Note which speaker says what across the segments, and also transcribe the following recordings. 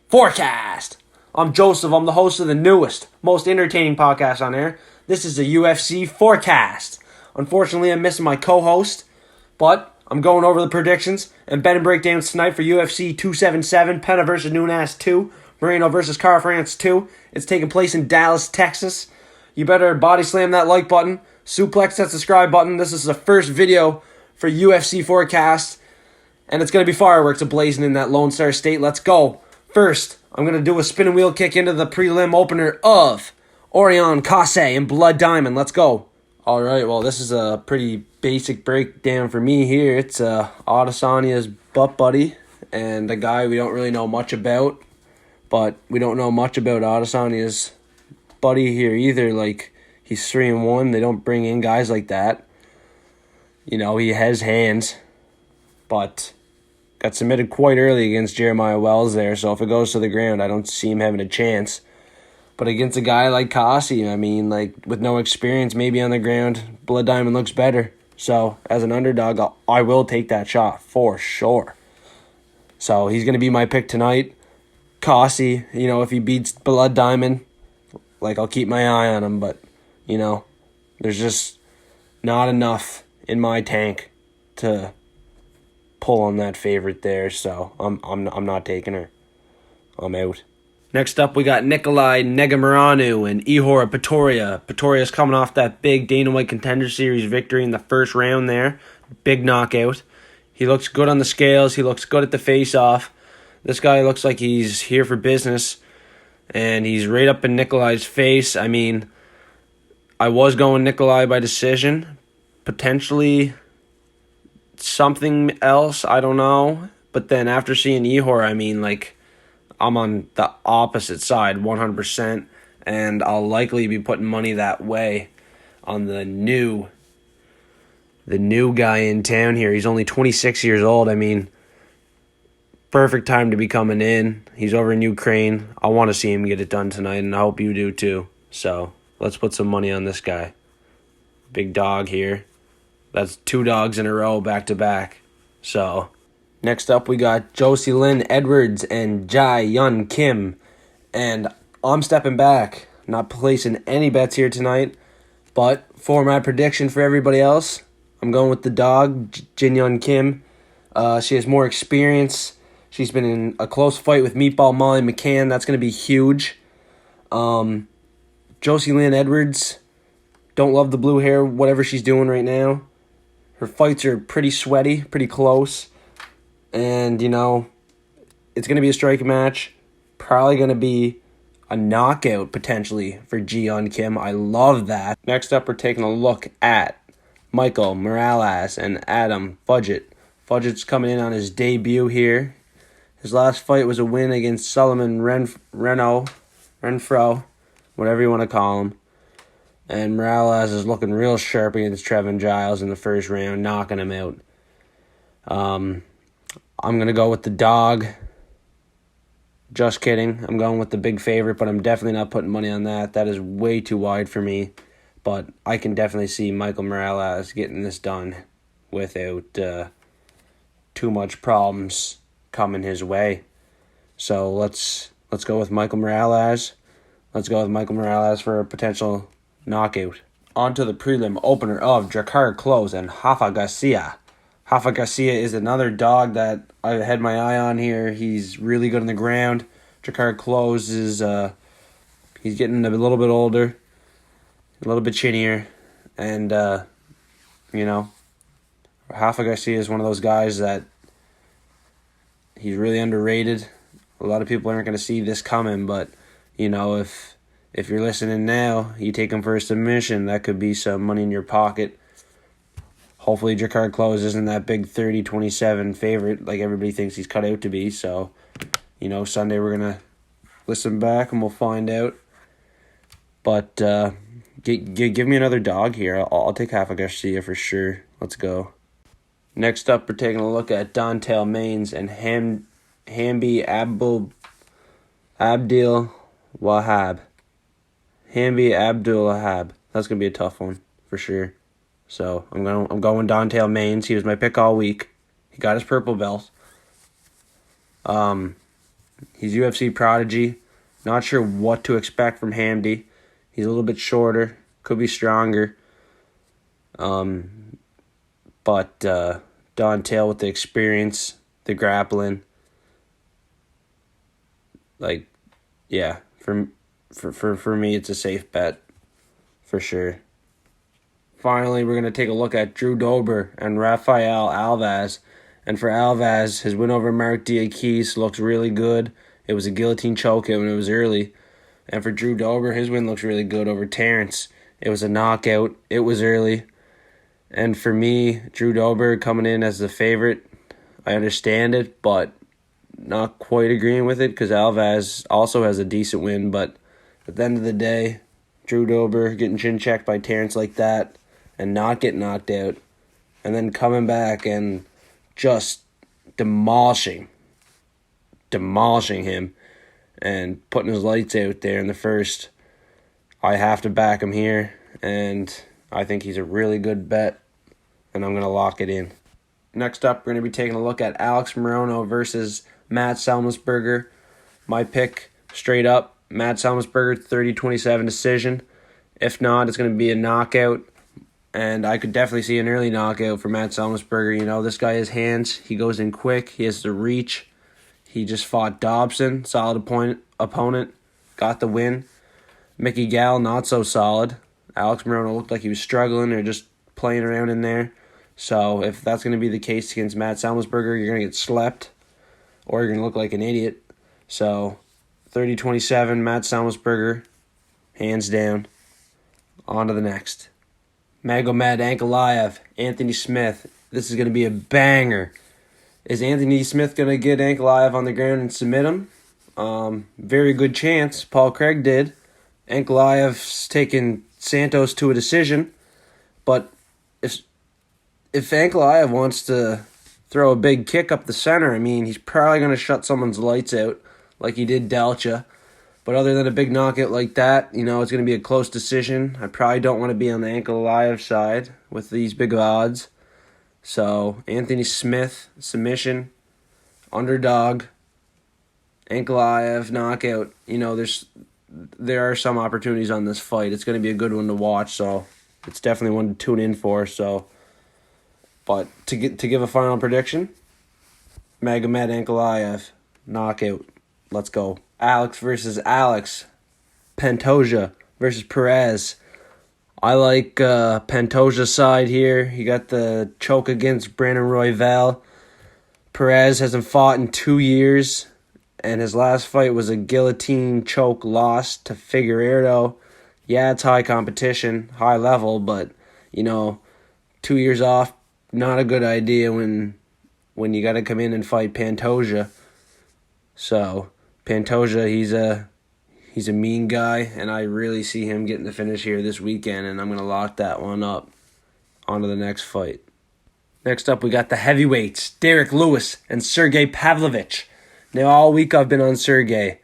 Speaker 1: Forecast. I'm Joseph. I'm the host of the newest, most entertaining podcast on air. This is the UFC Forecast. Unfortunately, I'm missing my co-host, but I'm going over the predictions and betting breakdowns tonight for UFC 277, Pena versus Nunes 2, Moreno versus KaraFrance 2. It's taking place in Dallas, Texas. You better body slam that like button, suplex that subscribe button. This is the first video for UFC Forecast, and it's going to be fireworks ablazing in that Lone Star State. Let's go. First, I'm going to do a spinning wheel kick into the prelim opener of Orion Kasse and Blood Diamond. Let's go. All right, well, this is a pretty basic breakdown for me here. It's Adesanya's butt buddy and a guy we don't really know much about, but we don't know much about Adesanya's buddy here either. Like, he's 3-1. They don't bring in guys like that. You know, he has hands, but got submitted quite early against Jeremiah Wells there, so if it goes to the ground, I don't see him having a chance. But against a guy like Kasse, I mean, like, with no experience, maybe on the ground, Blood Diamond looks better. So, as an underdog, I will take that shot for sure. So, he's going to be my pick tonight. Kasse, you know, if he beats Blood Diamond, like, I'll keep my eye on him, but, you know, there's just not enough in my tank to pull on that favorite there, so I'm not taking her. I'm out. Next up, we got Nikolai Negumereanu and Ihor Pretoria. Pretoria's coming off that big Dana White Contender Series victory in the first round there. Big knockout. He looks good on the scales. He looks good at the face-off. This guy looks like he's here for business, and he's right up in Nikolai's face. I mean, I was going Nikolai by decision. Potentially something else, I don't know. But then after seeing Ihor, I mean, like, I'm on the opposite side 100%, and I'll likely be putting money that way on the new guy in town here. He's only 26 years old. I mean, perfect time to be coming in. He's over in Ukraine. I want to see him get it done tonight, and I hope you do too. So let's put some money on this guy. Big dog here. That's 2 dogs in a row back to back. So next up, we got Josie Lynn Edwards and Jai Yun Kim. And I'm stepping back, not placing any bets here tonight. But for my prediction for everybody else, I'm going with the dog, Jin Yun Kim. She has more experience. She's been in a close fight with Meatball Molly McCann. That's going to be huge. Josie Lynn Edwards, don't love the blue hair, whatever she's doing right now. Her fights are pretty sweaty, pretty close. And, you know, it's going to be a striking match. Probably going to be a knockout, potentially, for Ji-Yeon Kim. I love that. Next up, we're taking a look at Michael Morales and Adam Fudget. Fudget's coming in on his debut here. His last fight was a win against Solomon Renfro, whatever you want to call him. And Morales is looking real sharp against Trevin Giles in the first round, knocking him out. I'm going to go with the dog. Just kidding. I'm going with the big favorite, but I'm definitely not putting money on that. That is way too wide for me. But I can definitely see Michael Morales getting this done without too much problems coming his way. So let's go with Michael Morales. Let's go with Michael Morales for a potential knockout. On to the prelim opener of Drakkar Klose and Rafa Garcia. Rafa Garcia is another dog that I had my eye on here. He's really good on the ground. Drakkar Klose is he's getting a little bit older, a little bit chinnier, and you know, Rafa Garcia is one of those guys that he's really underrated. A lot of people aren't going to see this coming, but you know, if you're listening now, you take him for a submission, that could be some money in your pocket. Hopefully Drakkar Klose isn't that big 30-27 favorite like everybody thinks he's cut out to be. So, you know, Sunday we're going to listen back and we'll find out. But give me another dog here. I'll take Rafa Garcia for sure. Let's go. Next up, we're taking a look at Dontale Maines and Hambi Abdul Wahab. Hambi Abdul Wahab. That's gonna be a tough one for sure. So I'm going Dontale Maines. He was my pick all week. He got his purple belt. He's UFC prodigy. Not sure what to expect from Hamdy. He's a little bit shorter. Could be stronger. But Dontale with the experience, the grappling. For me, it's a safe bet. For sure. Finally, we're going to take a look at Drew Dober and RafaelAlvarez. And for Alvarez, his win over Mark Diakis looks really good. It was a guillotine chokeout when it was early. And for Drew Dober, his win looks really good over Terrence. It was a knockout. It was early. And for me, Drew Dober coming in as the favorite, I understand it, but not quite agreeing with it because Alvarez also has a decent win. But at the end of the day, Drew Dober getting chin-checked by Terrence like that and not getting knocked out and then coming back and just demolishing him and putting his lights out there in the first. I have to back him here, and I think he's a really good bet, and I'm going to lock it in. Next up, we're going to be taking a look at Alex Morono versus MattSellesberger. My pick, straight up, MattSellesberger, 30-27 decision. If not, it's going to be a knockout. And I could definitely see an early knockout for MattSellesberger. You know, this guy has hands. He goes in quick. He has the reach. He just fought Dobson. Solid opponent. Got the win. Mickey Gall, not so solid. Alex Morono looked like he was struggling or just playing around in there. So if that's going to be the case against MattSellesberger, you're going to get slept. Or you're going to look like an idiot. So 30-27, MattSellesberger. Hands down. On to the next. Magomed Ankalaev, Anthony Smith. This is going to be a banger. Is Anthony Smith going to get Ankalaev on the ground and submit him? Very good chance. Paul Craig did. Ankalaev's taken Santos to a decision. But if Ankalaev wants to throw a big kick up the center, I mean, he's probably going to shut someone's lights out like he did Delcha. But other than a big knockout like that, you know, it's going to be a close decision. I probably don't want to be on the Ankalaev side with these big odds. So, Anthony Smith, submission, underdog, Ankalaev, knockout. You know, there are some opportunities on this fight. It's going to be a good one to watch, so it's definitely one to tune in for. So, but to give a final prediction, Magomed Ankalaev, knockout. Let's go. Alex versus Alex. Pantoja versus Perez. I like Pantoja's side here. He got the choke against Brandon Royval. Perez hasn't fought in 2 years, and his last fight was a guillotine choke loss to Figueiredo. Yeah, it's high competition, high level, but, you know, 2 years off, not a good idea when you got to come in and fight Pantoja. So, Pantoja, he's a mean guy, and I really see him getting the finish here this weekend, and I'm going to lock that one up. On to the next fight. Next up, we got the heavyweights, Derrick Lewis and Sergey Pavlovich. Now, all week I've been on Sergey.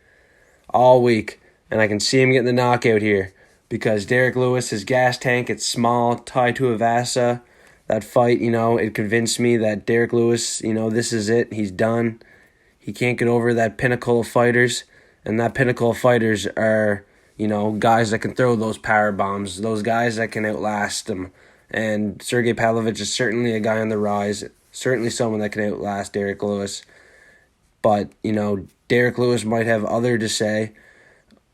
Speaker 1: All week. And I can see him getting the knockout here because Derrick Lewis, his gas tank, it's small, tied to a Vasa. That fight, you know, it convinced me that Derrick Lewis, you know, this is it. He's done. He can't get over that pinnacle of fighters, and that pinnacle of fighters are, you know, guys that can throw those power bombs, those guys that can outlast them. And Sergey Pavlovich is certainly a guy on the rise, certainly someone that can outlast Derrick Lewis. But, you know, Derrick Lewis might have other to say,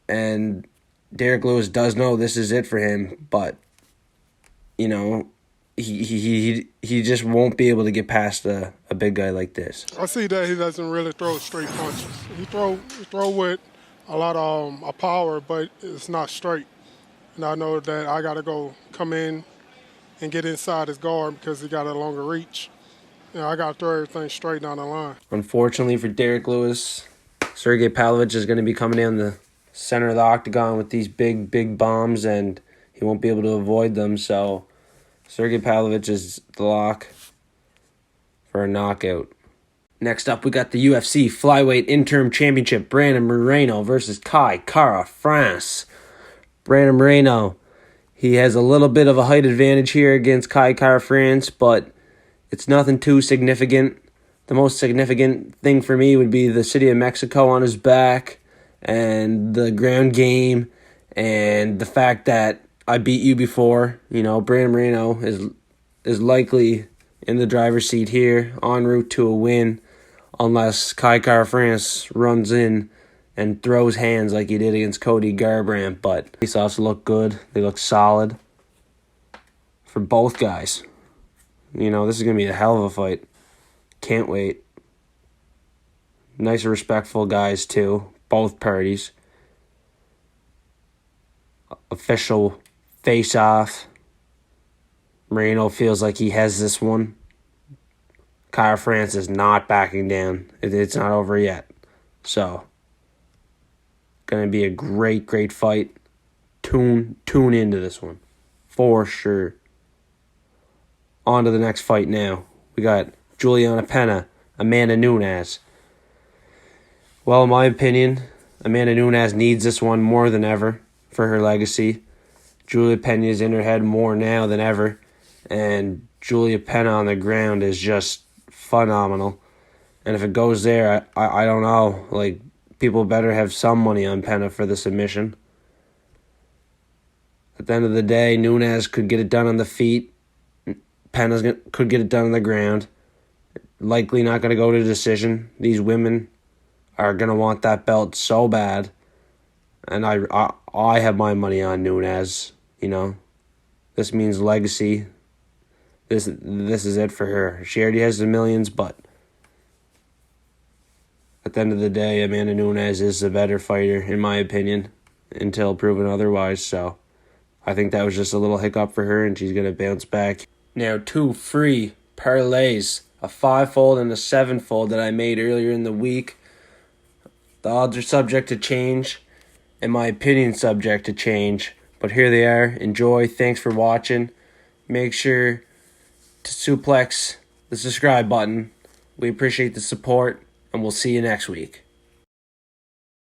Speaker 1: and Derrick Lewis does know this is it for him, but, you know, he just won't be able to get past a big guy like this.
Speaker 2: I see that he doesn't really throw straight punches. He throw with a lot of power, but it's not straight. And I know that I got to come in and get inside his guard because he got a longer reach. You know, I got to throw everything straight down the line.
Speaker 1: Unfortunately for Derrick Lewis, Sergey Pavlovich is going to be coming in the center of the octagon with these big bombs, and he won't be able to avoid them, so Sergey Pavlovich is the lock for a knockout. Next up, we got the UFC Flyweight Interim Championship, Brandon Moreno versus KaraFrance. Brandon Moreno, he has a little bit of a height advantage here against KaraFrance, but it's nothing too significant. The most significant thing for me would be the City of Mexico on his back and the ground game and the fact that I beat you before. Brandon Moreno is likely in the driver's seat here, en route to a win, unless KaraFrance runs in and throws hands like he did against Cody Garbrandt. But Faceoffs look good. They look solid for both guys. This is going to be a hell of a fight. Can't wait. Nice, respectful guys, too. Both parties. Official face-off. Moreno feels like he has this one. KaraFrance is not backing down. It's not over yet. So, going to be a great, great fight. Tune into this one. For sure. On to the next fight now. We got Juliana Pena, Amanda Nunes. Well, in my opinion, Amanda Nunes needs this one more than ever for her legacy. Julia Pena is in her head more now than ever. And Julia Pena on the ground is just phenomenal. And if it goes there, I don't know. People better have some money on Pena for the submission. At the end of the day, Nunes could get it done on the feet. Pena could get it done on the ground. Likely not going to go to decision. These women are going to want that belt so bad. And I have my money on Nunes. This means legacy. This is it for her. She already has the millions, but at the end of the day, Amanda Nunes is the better fighter, in my opinion, until proven otherwise. So I think that was just a little hiccup for her, and she's going to bounce back. Now, 2 free parlays, a 5-fold and a 7-fold that I made earlier in the week. The odds are subject to change, and my opinion subject to change. But here they are. Enjoy. Thanks for watching. Make sure to suplex the subscribe button. We appreciate the support, and we'll see you next week.